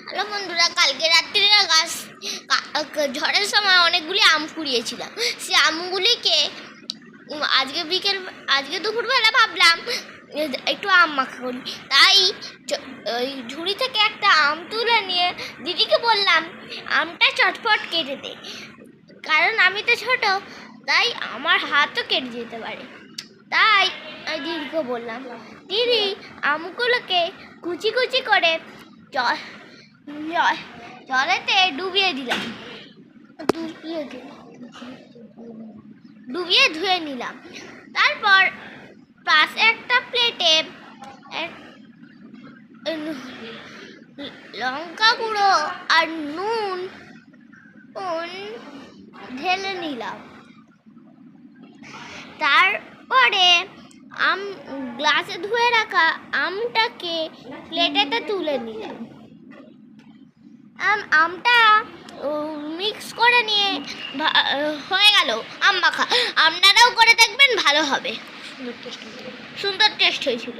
Hello বন্ধুরা, কালকে রাত্রিরে ঝড়ের সময় অনেকগুলি আম কুড়িয়েছিলাম। সে আমগুলিকে আজকে দুপুরবেলা ভাবলাম একটু আম মাখা করি। তাই ওই ঝুড়ি থেকে একটা আম তুলে নিয়ে দিদিকে বললাম আমটা চটপট কেটে দে, কারণ আমি তো ছোট, তাই আমার হাতও কেটে যেতে পারে। তাই দিদিকে বললাম, দিদি আমগুলোকে কুচি কুচি করে জলেতে ডুবিয়ে ধুয়ে নিলাম। তারপর পাশে একটা প্লেটে লঙ্কা গুঁড়ো আর নুন ঢেলে নিলাম। তারপরে গ্লাসে ধুয়ে রাখা আমটাকে প্লেটেতে তুলে নিলাম। আমটা মিক্স করে নিয়ে হয়ে গেল আম মাখা। আপনারাও করে দেখবেন, ভালো হবে, সুন্দর টেস্ট হয়েছিল।